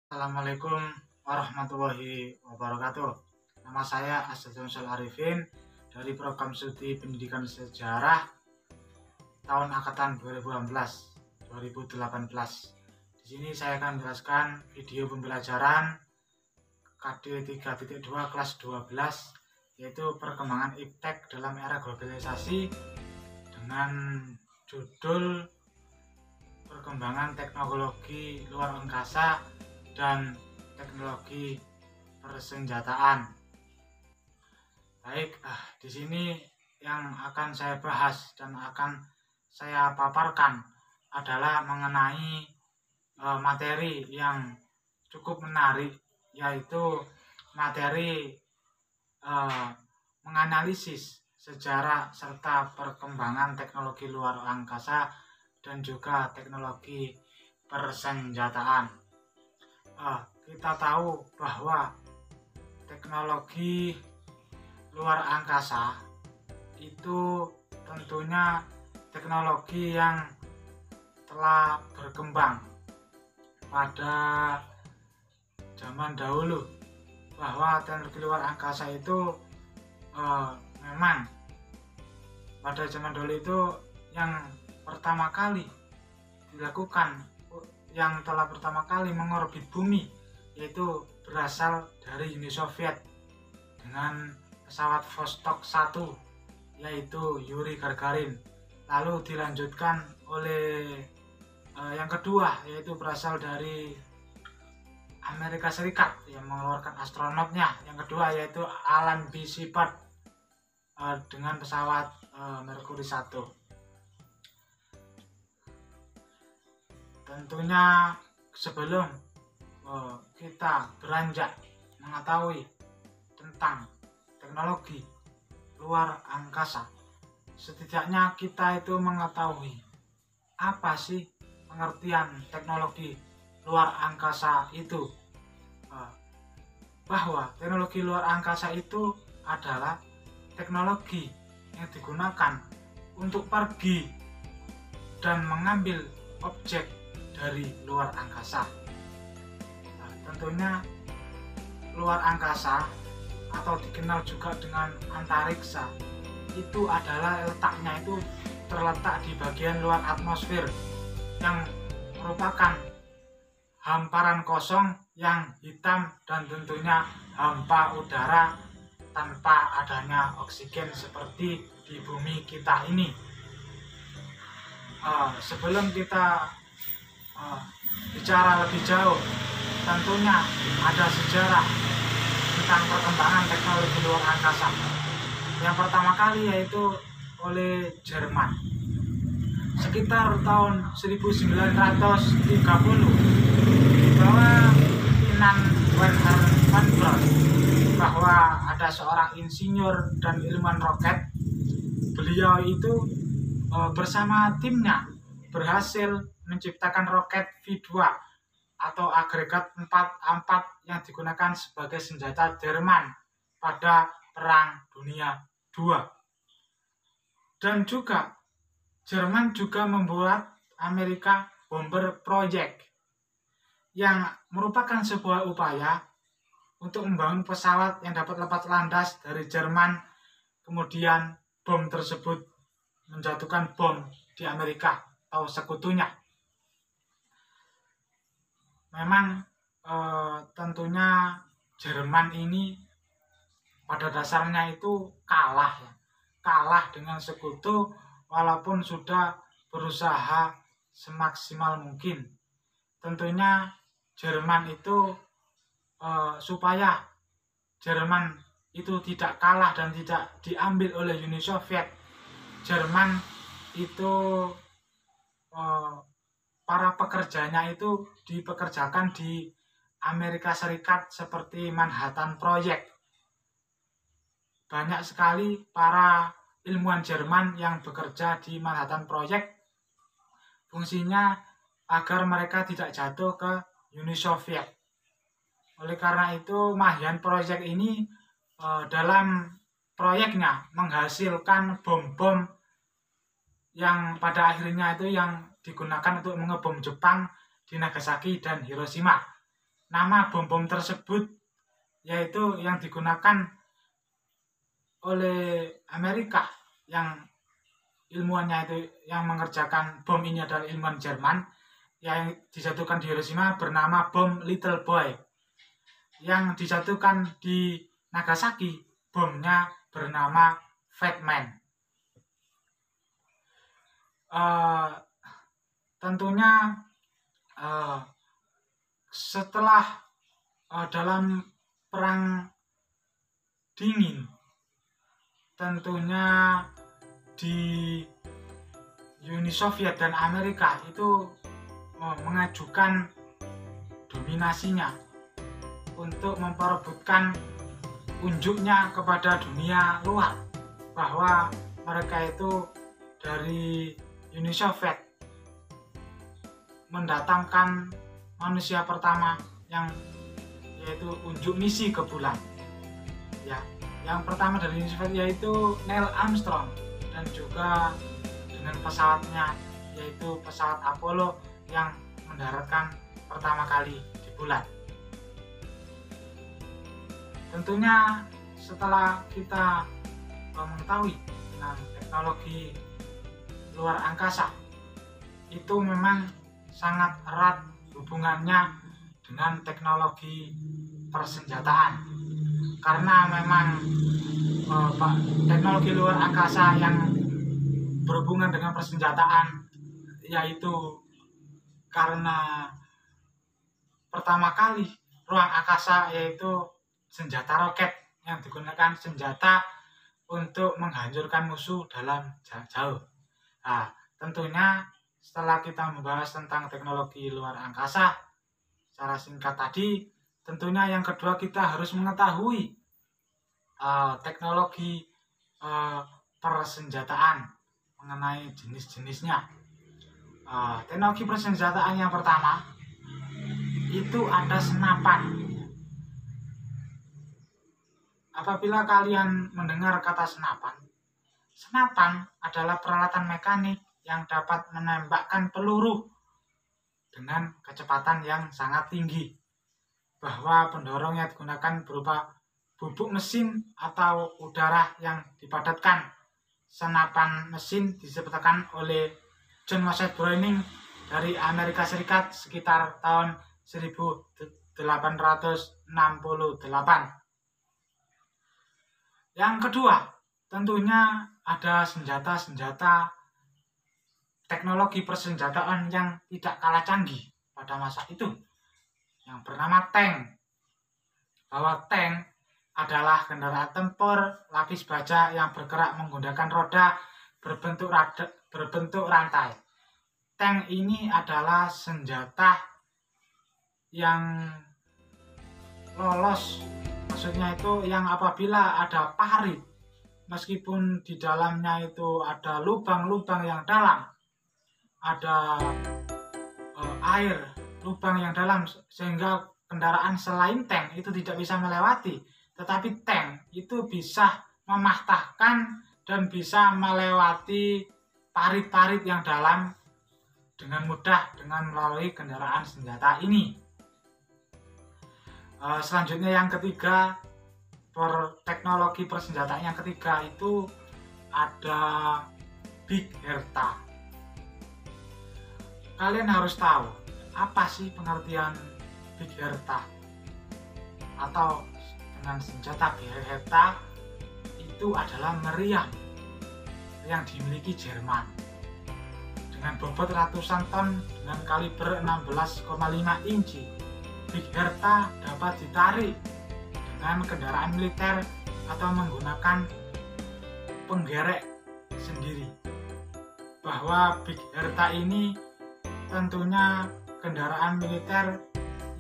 Assalamualaikum warahmatullahi wabarakatuh. Nama saya Asdaq Arifin dari program studi pendidikan sejarah tahun angkatan 2018. Di sini saya akan menjelaskan video pembelajaran KD 3.2 kelas 12, yaitu perkembangan iptek dalam era globalisasi, dengan judul perkembangan teknologi luar angkasa dan teknologi persenjataan. Baik, di sini yang akan saya bahas dan akan saya paparkan adalah mengenai materi yang cukup menarik, yaitu materi menganalisis sejarah serta perkembangan teknologi luar angkasa dan juga teknologi persenjataan. Kita tahu bahwa teknologi luar angkasa itu tentunya teknologi yang telah berkembang pada zaman dahulu, bahwa teknologi luar angkasa itu memang pada zaman dahulu itu yang pertama kali dilakukan, yang telah pertama kali mengorbit bumi, yaitu berasal dari Uni Soviet dengan pesawat Vostok 1, yaitu Yuri Gagarin. Lalu dilanjutkan oleh yang kedua, yaitu berasal dari Amerika Serikat yang mengeluarkan astronotnya. Yang kedua yaitu Alan B. Shepard dengan pesawat Mercury 1. Tentunya sebelum kita beranjak mengetahui tentang teknologi luar angkasa, setidaknya kita itu mengetahui apa sih pengertian teknologi luar angkasa itu. Bahwa teknologi luar angkasa itu adalah teknologi yang digunakan untuk pergi dan mengambil objek dari luar angkasa. Tentunya luar angkasa atau dikenal juga dengan antariksa itu adalah letaknya itu terletak di bagian luar atmosfer, yang merupakan hamparan kosong yang hitam dan tentunya hampa udara tanpa adanya oksigen seperti di bumi kita ini. Sebelum kita bicara lebih jauh, tentunya ada sejarah tentang perkembangan teknologi luar angkasa. Yang pertama kali yaitu oleh Jerman sekitar tahun 1930, bahwa pimpinan Wernher von Braun, bahwa ada seorang insinyur dan ilmuwan roket. Beliau itu bersama timnya berhasil menciptakan roket V2 atau agregat 4A4 yang digunakan sebagai senjata Jerman pada Perang Dunia II. Dan juga Jerman juga membuat Amerika Bomber Project, yang merupakan sebuah upaya untuk membangun pesawat yang dapat lepas landas dari Jerman. Kemudian bom tersebut menjatuhkan bom di Amerika atau sekutunya. Memang tentunya Jerman ini pada dasarnya itu kalah dengan sekutu, walaupun sudah berusaha semaksimal mungkin. Tentunya Jerman itu supaya Jerman itu tidak kalah dan tidak diambil oleh Uni Soviet, Jerman itu para pekerjanya itu dipekerjakan di Amerika Serikat seperti Manhattan Project. Banyak sekali para ilmuwan Jerman yang bekerja di Manhattan Project, fungsinya agar mereka tidak jatuh ke Uni Soviet. Oleh karena itu Manhattan Project ini dalam proyeknya menghasilkan bom-bom yang pada akhirnya itu yang digunakan untuk mengebom Jepang di Nagasaki dan Hiroshima. nama bom-bom tersebut yaitu yang digunakan oleh Amerika, yang ilmuwannya itu yang mengerjakan bom ini adalah ilmuwan Jerman, yang dijatuhkan di Hiroshima bernama bom Little Boy. Yang dijatuhkan di Nagasaki bomnya bernama Fat Man. Tentunya setelah dalam perang dingin, tentunya di Uni Soviet dan Amerika itu mengajukan dominasinya untuk memperebutkan unjuknya kepada dunia luar, bahwa mereka itu dari Uni Soviet mendatangkan manusia pertama yang yaitu unjuk misi ke bulan. Ya, yang pertama dari Uni Soviet yaitu Neil Armstrong, dan juga dengan pesawatnya yaitu pesawat Apollo yang mendaratkan pertama kali di bulan. Tentunya setelah kita mengetahui tentang teknologi luar angkasa, itu memang sangat erat hubungannya dengan teknologi persenjataan, karena memang teknologi luar angkasa yang berhubungan dengan persenjataan, yaitu karena pertama kali ruang angkasa yaitu senjata roket yang digunakan senjata untuk menghancurkan musuh dalam jarak jauh. Nah, tentunya setelah kita membahas tentang teknologi luar angkasa secara singkat tadi, tentunya yang kedua kita harus mengetahui teknologi persenjataan, mengenai jenis-jenisnya. Teknologi persenjataan yang pertama itu ada senapan. Apabila kalian mendengar kata senapan, senapan adalah peralatan mekanik yang dapat menembakkan peluru dengan kecepatan yang sangat tinggi, bahwa pendorong yang digunakan berupa bubuk mesin atau udara yang dipadatkan. Senapan mesin diciptakan oleh John Moses Browning dari Amerika Serikat sekitar tahun 1868. Yang kedua, tentunya ada senjata-senjata teknologi persenjataan yang tidak kalah canggih pada masa itu, yang bernama tank. Bahwa tank adalah kendaraan tempur lapis baja yang bergerak menggunakan roda berbentuk rantai. Tank ini adalah senjata yang lolos, maksudnya itu yang apabila ada parit, meskipun di dalamnya itu ada lubang-lubang yang dalam, ada air, lubang yang dalam, sehingga kendaraan selain tank itu tidak bisa melewati, tetapi tank itu bisa mematahkan dan bisa melewati parit-parit yang dalam dengan mudah dengan melalui kendaraan senjata ini. Selanjutnya yang ketiga, teknologi persenjataan yang ketiga itu ada Big Bertha. Kalian harus tahu apa sih pengertian Big Bertha, atau dengan senjata Big Bertha itu adalah meriam yang dimiliki Jerman dengan bobot ratusan ton dengan kaliber 16,5 inci. Big Bertha dapat ditarik dengan kendaraan militer atau menggunakan penggerek sendiri. Bahwa Big Bertha ini tentunya kendaraan militer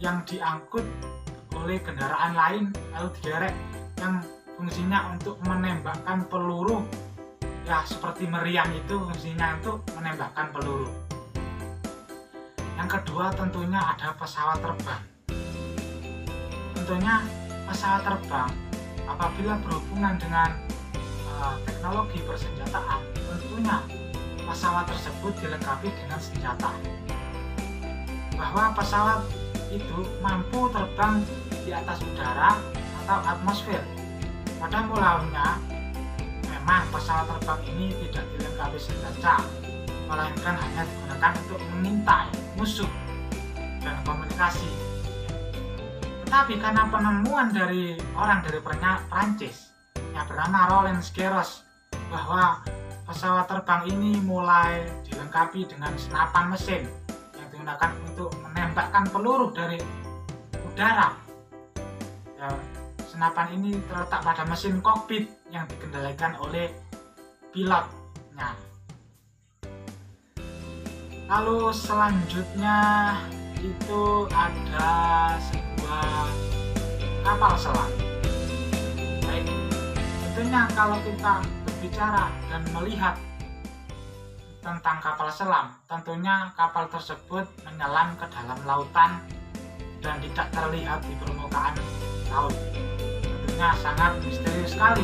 yang diangkut oleh kendaraan lain lalu digerek, yang fungsinya untuk menembakkan peluru, ya seperti meriam itu fungsinya untuk menembakkan peluru. Yang kedua tentunya ada pesawat terbang. Tentunya pesawat terbang apabila berhubungan dengan teknologi persenjataan, tentunya pesawat tersebut dilengkapi dengan senjata. Bahwa pesawat itu mampu terbang di atas udara atau atmosfer. Pada mulanya memang pesawat terbang ini tidak dilengkapi senjata, melainkan hanya digunakan untuk mengintai musuh dan komunikasi. Tetapi karena penemuan dari orang dari Prancis yang bernama Roland Garros bahwa pesawat terbang ini mulai dilengkapi dengan senapan mesin yang digunakan untuk menembakkan peluru dari udara. Ya, senapan ini terletak pada mesin kokpit yang dikendalikan oleh pilotnya. Lalu selanjutnya itu ada sebuah kapal selam. Baik, tentunya kalau kita berbicara dan melihat tentang kapal selam, tentunya kapal tersebut menyelam ke dalam lautan dan tidak terlihat di permukaan laut. Tentunya sangat misterius sekali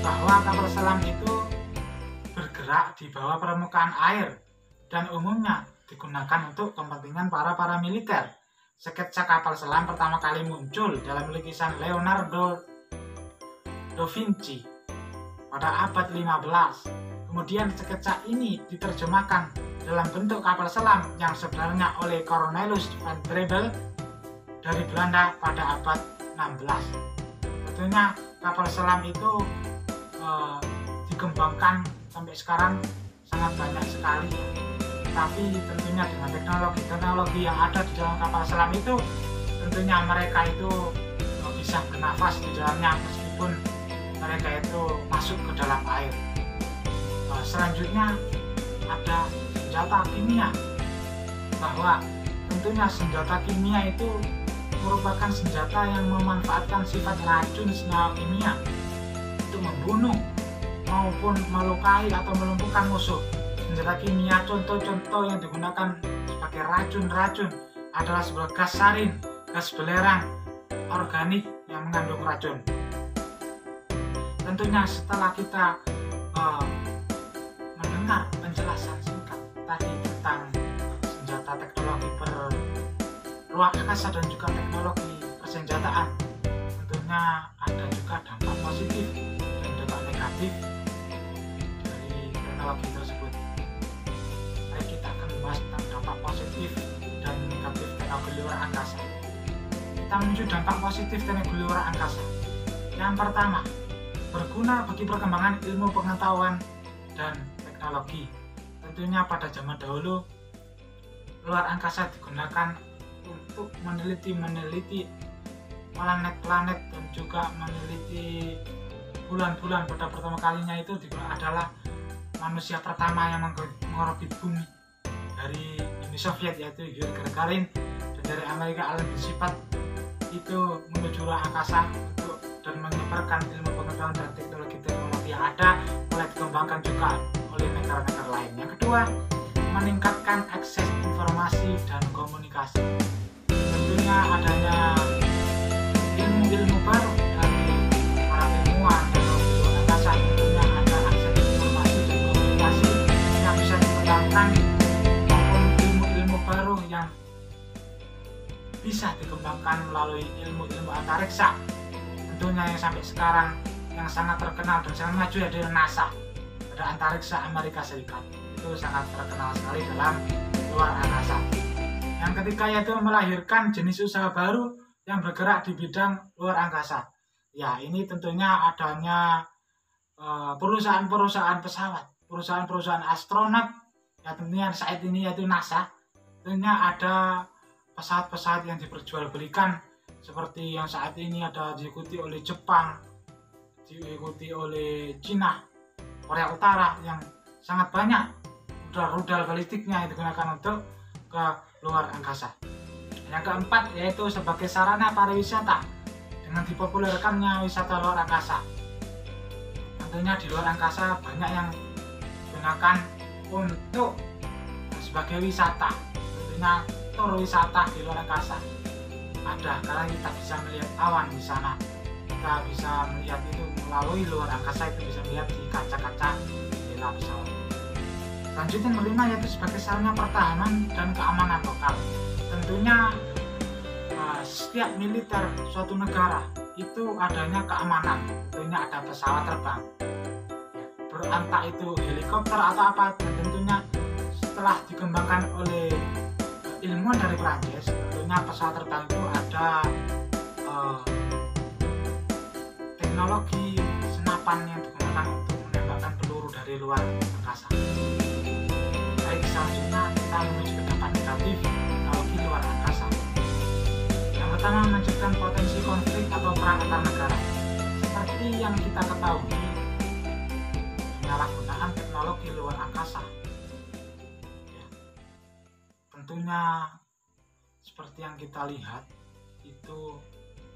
bahwa kapal selam itu bergerak di bawah permukaan air dan umumnya digunakan untuk kepentingan para militer. Sketsa kapal selam pertama kali muncul dalam lukisan Leonardo da Vinci pada abad 15. Kemudian sketsa ini diterjemahkan dalam bentuk kapal selam yang sebenarnya oleh Cornelis van Drebbel dari Belanda pada abad 16. Tentunya kapal selam itu dikembangkan sampai sekarang sangat banyak sekali. Tapi tentunya dengan teknologi yang ada di dalam kapal selam itu, tentunya mereka itu bisa bernafas di dalamnya meskipun mereka itu masuk ke dalam air. Selanjutnya ada senjata kimia, bahwa tentunya senjata kimia itu merupakan senjata yang memanfaatkan sifat racun senyawa kimia untuk membunuh maupun melukai atau melumpuhkan musuh. Senjata kimia contoh-contoh yang digunakan sebagai racun-racun adalah sebuah gas sarin, gas belerang, organik yang mengandung racun. Tentunya setelah kita mendengar penjelasan singkat tadi tentang senjata teknologi luar angkasa dan juga teknologi persenjataan, tentunya ada juga dampak positif dan dampak negatif dari teknologi tersebut. Kita akan membahas tentang dampak positif dan negatif teknologi luar angkasa. Kita menuju dampak positif teknologi luar angkasa. Yang pertama, berguna bagi perkembangan ilmu pengetahuan dan teknologi. Tentunya pada zaman dahulu luar angkasa digunakan untuk meneliti planet-planet dan juga meneliti bulan-bulan. Pada pertama kalinya itu adalah manusia pertama yang mengorbit bumi dari Uni Soviet, yaitu Yuri Gagarin, dan dari Amerika Alan Shepard itu menuju ruang angkasa dan menyebarkan ilmu pengetahuan dan teknologi yang ada mulai dikembangkan juga oleh negara-negara lain. Yang kedua, meningkatkan akses informasi dan komunikasi. Tentunya adanya ilmu-ilmu baru dari para ilmuwan dan luar angkasa, tentunya ada akses informasi dan komunikasi yang bisa dikembangkan maupun ilmu-ilmu baru yang bisa dikembangkan melalui ilmu-ilmu antariksa. Tentunya yang sampai sekarang yang sangat terkenal dan sangat maju adalah NASA. Ada antariksa Amerika Serikat, itu sangat terkenal sekali dalam luar angkasa. Yang ketiga yaitu melahirkan jenis usaha baru yang bergerak di bidang luar angkasa. Ya, ini tentunya adanya perusahaan-perusahaan pesawat, perusahaan-perusahaan astronot, ya tentunya saat ini yaitu NASA. Tentunya ada pesawat-pesawat yang diperjualbelikan seperti yang saat ini ada diikuti oleh Jepang, diikuti oleh Cina, Korea Utara, yang sangat banyak rudal balistiknya yang digunakan untuk ke luar angkasa. Yang keempat yaitu sebagai sarana pariwisata dengan dipopulerkannya wisata luar angkasa. Tentunya di luar angkasa banyak yang digunakan untuk sebagai wisata. Tentunya tur wisata di luar angkasa ada, karena kita bisa melihat awan di sana. Kita bisa melihat itu melalui luar angkasa, itu bisa melihat di kaca-kaca jendela pesawat. Selanjutnya kelima yaitu sebagai sarana pertahanan dan keamanan lokal. Tentunya setiap militer suatu negara itu adanya keamanan, tentunya ada pesawat terbang, entah itu helikopter atau apa, dan tentunya setelah dikembangkan oleh ilmuwan dari Prancis, tentunya pesawat terbang itu ada teknologi senapan yang digunakan untuk menembakkan peluru dari luar angkasa. Baik, selanjutnya kita menuju ke dampak negatif teknologi luar angkasa. Yang pertama, menciptakan potensi konflik atau perang antar negara. Seperti yang kita ketahui, penyalahgunaan teknologi luar angkasa, ya, tentunya seperti yang kita lihat itu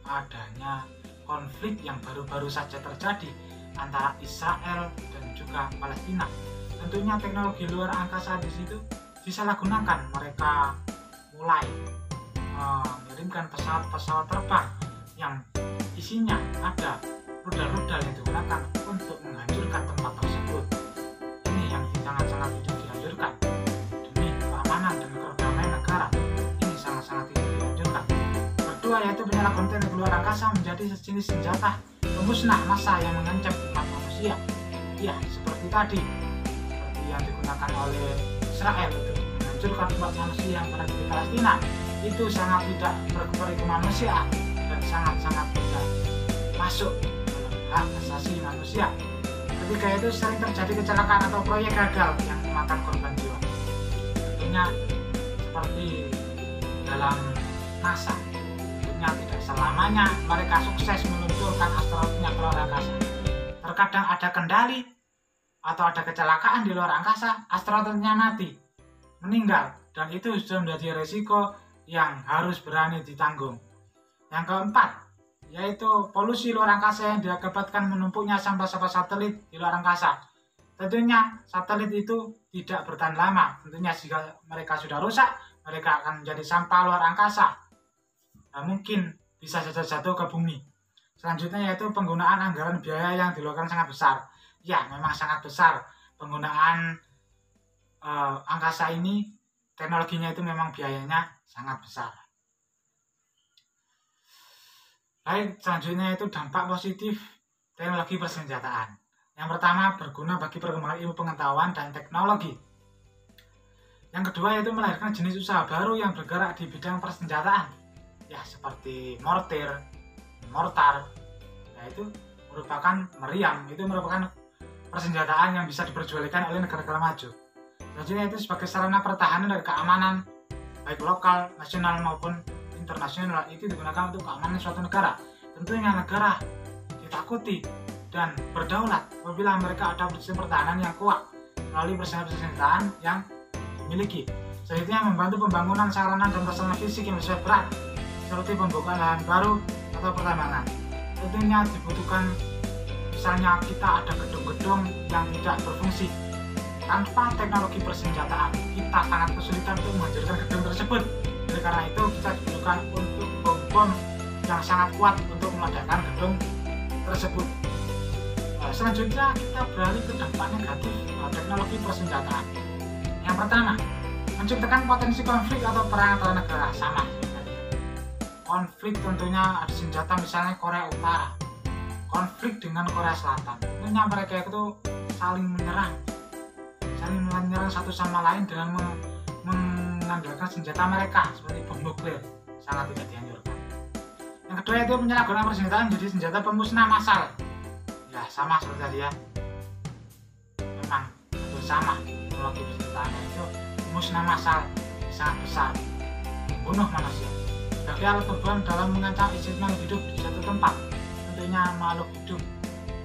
adanya konflik yang baru-baru saja terjadi antara Israel dan juga Palestina. Tentunya teknologi luar angkasa di situ disalahgunakan. Mereka mulai mengirimkan pesawat-pesawat terbang yang isinya ada rudal-rudal yang digunakan untuk menghancurkan tempat tersebut. Ini yang sangat-sangat tidak dianjurkan demi keamanan dan kedamaian negara. Ini sangat-sangat tidak dianjurkan. Kedua, yaitu penyalahgunaan teknologi luar angkasa menjadi sejenis senjata pemusnah massa yang mengancam umat manusia. Ya, seperti tadi, seperti yang digunakan oleh Israel untuk menghancurkan umat manusia yang berada di Palestina. Itu sangat tidak berkemanusiaan dan sangat-sangat tidak masuk hak asasi manusia. Ketika itu sering terjadi kecelakaan atau proyek gagal yang memakan korban jiwa. Tentunya seperti dalam NASA, tentunya tidak selamanya mereka sukses meluncurkan astronotnya ke luar angkasa. Terkadang ada kendali atau ada kecelakaan di luar angkasa, astronotnya mati, meninggal, dan itu sudah menjadi resiko yang harus berani ditanggung. Yang keempat, yaitu polusi luar angkasa yang diakibatkan menumpuknya sampah-sampah satelit di luar angkasa. Tentunya satelit itu tidak bertahan lama. Tentunya jika mereka sudah rusak, mereka akan menjadi sampah luar angkasa. Nah, mungkin bisa saja jatuh ke bumi. Selanjutnya yaitu penggunaan anggaran biaya yang dilakukan sangat besar. Ya, memang sangat besar penggunaan angkasa ini. Teknologinya itu memang biayanya sangat besar. Baik, selanjutnya itu dampak positif teknologi persenjataan. Yang pertama, berguna bagi perkembangan ilmu pengetahuan dan teknologi. Yang kedua, yaitu melahirkan jenis usaha baru yang bergerak di bidang persenjataan. Ya, seperti mortar, yaitu merupakan meriam, itu merupakan persenjataan yang bisa diperjualbelikan oleh negara-negara maju. Selanjutnya itu sebagai sarana pertahanan dan keamanan, baik lokal, nasional maupun internasional, itu digunakan untuk keamanan suatu negara. Tentunya negara ditakuti dan berdaulat apabila mereka ada sistem pertahanan yang kuat melalui persenjataan yang dimiliki. Selanjutnya membantu pembangunan sarana dan prasarana fisik yang sesuai berat, seperti pembukaan lahan baru atau pertambangan. Tentunya dibutuhkan, misalnya kita ada gedung-gedung yang tidak berfungsi. Tanpa teknologi persenjataan, kita sangat kesulitan untuk menghancurkan gedung tersebut. Oleh karena itu, kita dibutuhkan untuk bom-bom yang sangat kuat untuk meledakkan gedung tersebut. Selanjutnya, kita beralih ke dampak negatif teknologi persenjataan. Yang pertama, menciptakan potensi konflik atau perang antar negara. Sama. Konflik tentunya ada senjata, misalnya Korea Utara. Konflik dengan Korea Selatan. Tentunya mereka itu saling menyerang satu sama lain dengan mengandalkan senjata mereka seperti bom nuklir. Sangat tidak dianjurkan. Yang kedua itu penyalahgunaan persenjataan menjadi senjata pemusnah massal. Ya, sama seperti tadi ya. Memang itu sama, teknologi persenjataan itu pemusnah massal sangat besar, membunuh manusia. Sebagai alat perbuatan dalam mengancam eksistensi hidup di suatu tempat, tentunya makhluk hidup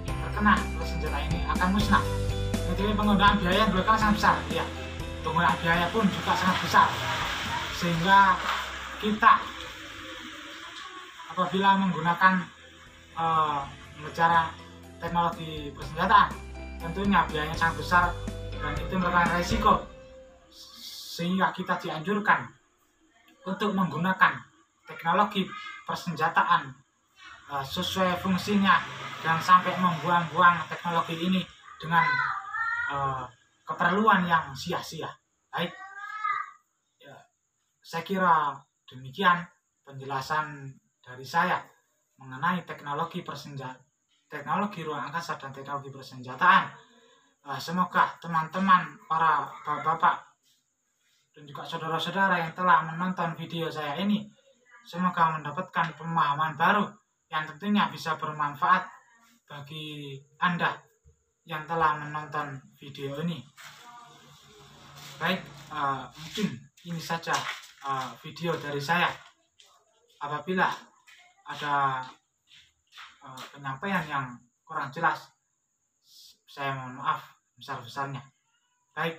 yang terkena oleh senjata ini akan musnah. Jadi penggunaan biaya yang dilakukan sangat besar, ya. Penggunaan biaya pun juga sangat besar, sehingga kita apabila menggunakan bicara teknologi persenjataan, tentunya biayanya sangat besar dan itu merupakan resiko, sehingga kita dianjurkan untuk menggunakan teknologi persenjataan sesuai fungsinya dan sampai membuang-buang teknologi ini dengan keperluan yang sia-sia. Baik, ya, saya kira demikian penjelasan dari saya mengenai teknologi ruang angkasa dan teknologi persenjataan. Semoga teman-teman, para bapak-bapak dan juga saudara-saudara yang telah menonton video saya ini, semoga mendapatkan pemahaman baru yang tentunya bisa bermanfaat bagi Anda yang telah menonton video ini. Baik, mungkin ini saja video dari saya. Apabila ada penyampaian yang kurang jelas, saya mohon maaf besar-besarnya. Baik.